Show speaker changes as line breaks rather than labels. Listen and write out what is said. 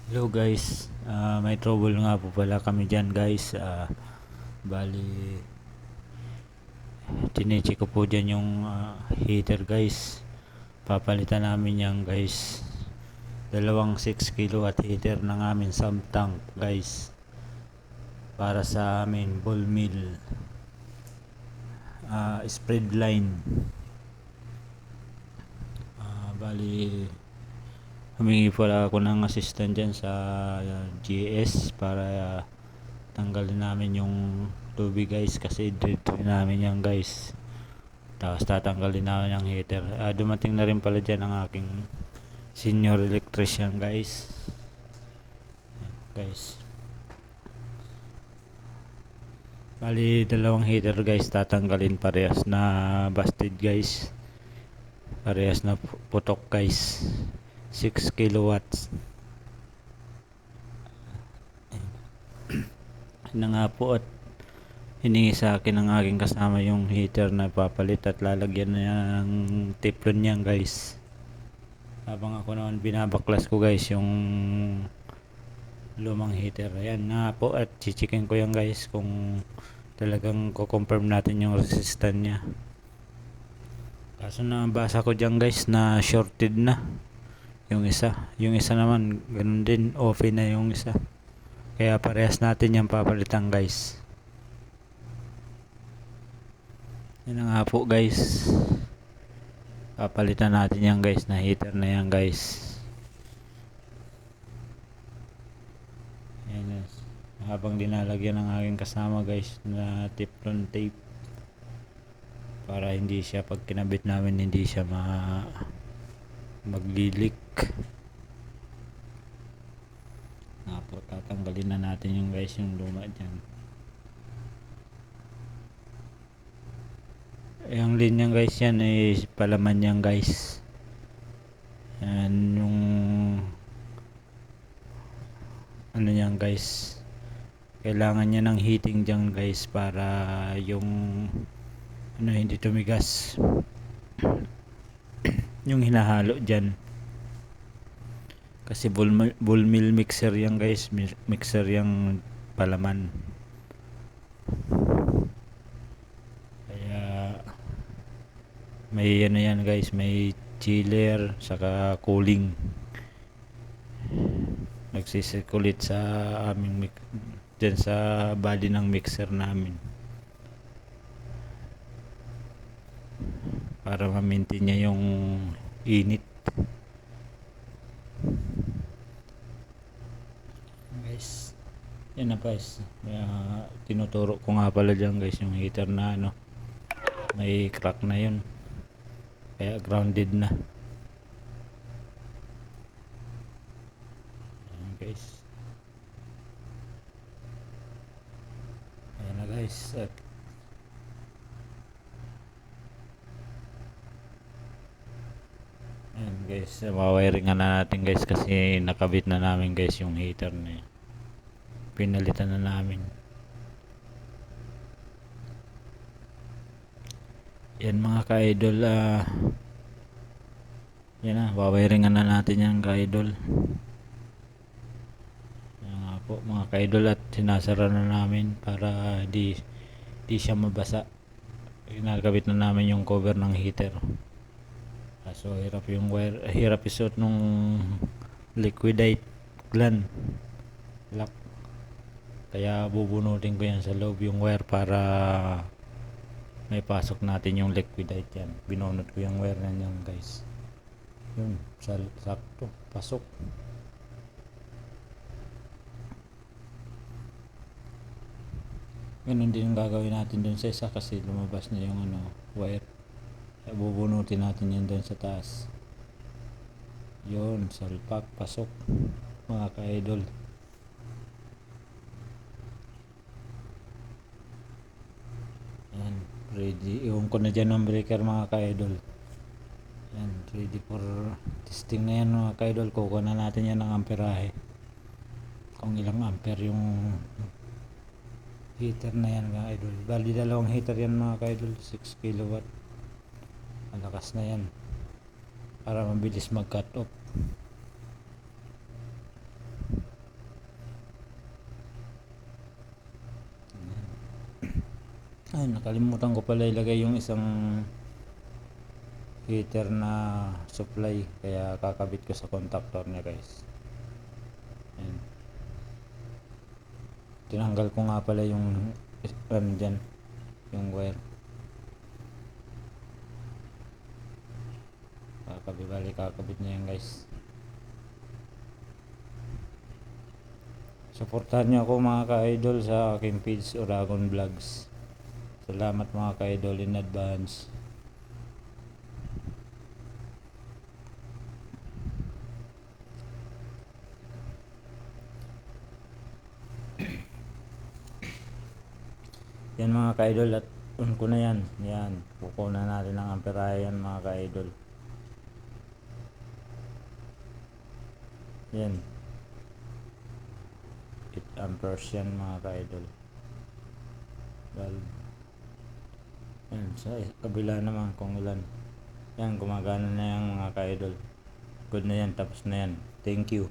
Hello guys, may trouble nga po pala kami dyan guys. Bali, chinecheck ko po dyan yung heater guys. Papalitan namin yan guys. Dalawang 6 kilowatt heater ng amin sump tank guys. Para sa amin ball mill, spread line. Bali, humingi pala ako ng assistant dyan sa GS para tanggalin namin yung tubig guys, kasi dito namin yan guys. Tapos tatanggalin namin yung heater. Dumating na rin pala dyan ang aking senior electrician guys. Bali, dalawang heater guys tatanggalin, parehas na busted guys. Parehas na putok guys. 6 kilowatts. Na nga po, at hiningi sa akin ng aking kasama yung heater na papalit at lalagyan na ng teflon niyan guys. Habang ako naman binabaklas ko guys yung lumang heater. Ayan na po, at chichikin ko yan guys kung talagang ko-confirm natin yung resistance niya. Kaso nabasa ko dyan guys na shorted na yung isa. Yung isa naman ganun din, open na yung isa. Kaya parehas natin yung papalitan guys. Yan na nga po guys. Papalitan natin yan guys, na heater na yan guys. Yan, habang dinalagyan ng aking kasama guys na teflon tape, para hindi siya, pag kinabit namin, hindi siya maglilik. Nga po, tatanggalin na natin yung guys, yung luma dyan. Yung linya guys yan ay palaman yan guys. Yan yung ano yan guys, kailangan niya ng heating dyan guys, para yung ano, hindi tumigas yung hinahalo dyan. Kasi bull mill mixer yan guys, mixer yung palaman. Kaya may ano yan guys, may chiller saka cooling, nagsisirculate sa aming dyan sa body ng mixer namin, para ma-maintain niya yung init guys. Yan na guys, tinuturo ko nga pala dyan guys yung heater na ano, may crack na yun, kaya grounded na. Ayan guys, ayan na guys. At ayan guys, mawiringan na natin guys, kasi nakabit na namin guys yung heater na yun. Pinalitan na namin. Yan mga ka-idol, yan na, wawiringan na natin yan ka-idol. Yan nga po mga ka-idol, at sinasara na namin para di siya mabasa. Kinakabit na namin yung cover ng heater. So hirap yung wire, hirap isuot nung liquidate gland lock. Kaya bubunutin ko yan sa loob yung wire, para may pasok natin yung liquidite yan. Binunot ko yung wire na yan guys. Yun, sakto, pasok. Ganun din ang gagawin natin dun sa isa, kasi lumabas na yung ano, wire. Kaya bubunutin natin yan dun sa taas. Yun, salpak, pasok mga ka-idol. Yan, ready. Iwan ko na dyan ng breaker mga ka-idol. Yan, ready for testing na yan mga ka-idol. Kukuha na natin yan ng amperahe, kung ilang ampere yung heater na yan mga idol. Bali dalawang heater yan mga ka-idol, 6 kilowatt. Malakas na yan, para mabilis mag cut off. Ay, nakalimutan ko pala ilagay yung isang heater na supply, kaya kakabit ko sa contactor niya guys. Ayan. Tinanggal ko nga pala yung dyan, yung wire. Kakabit niya yan guys. Suportahan niyo ako mga ka-idol sa aking page Oragon Vlogs. Salamat mga ka-idol in advance. Yan mga ka-idol, at on ko na yan. Yan, kukunan natin ang amperahe yan mga ka-idol. Yan, 8 amperes yan mga ka-idol. Valve. Yan, sa kabila naman kung ilan. Yan, gumagana na yan mga ka-idol. Good na yan, tapos na yan. Thank you.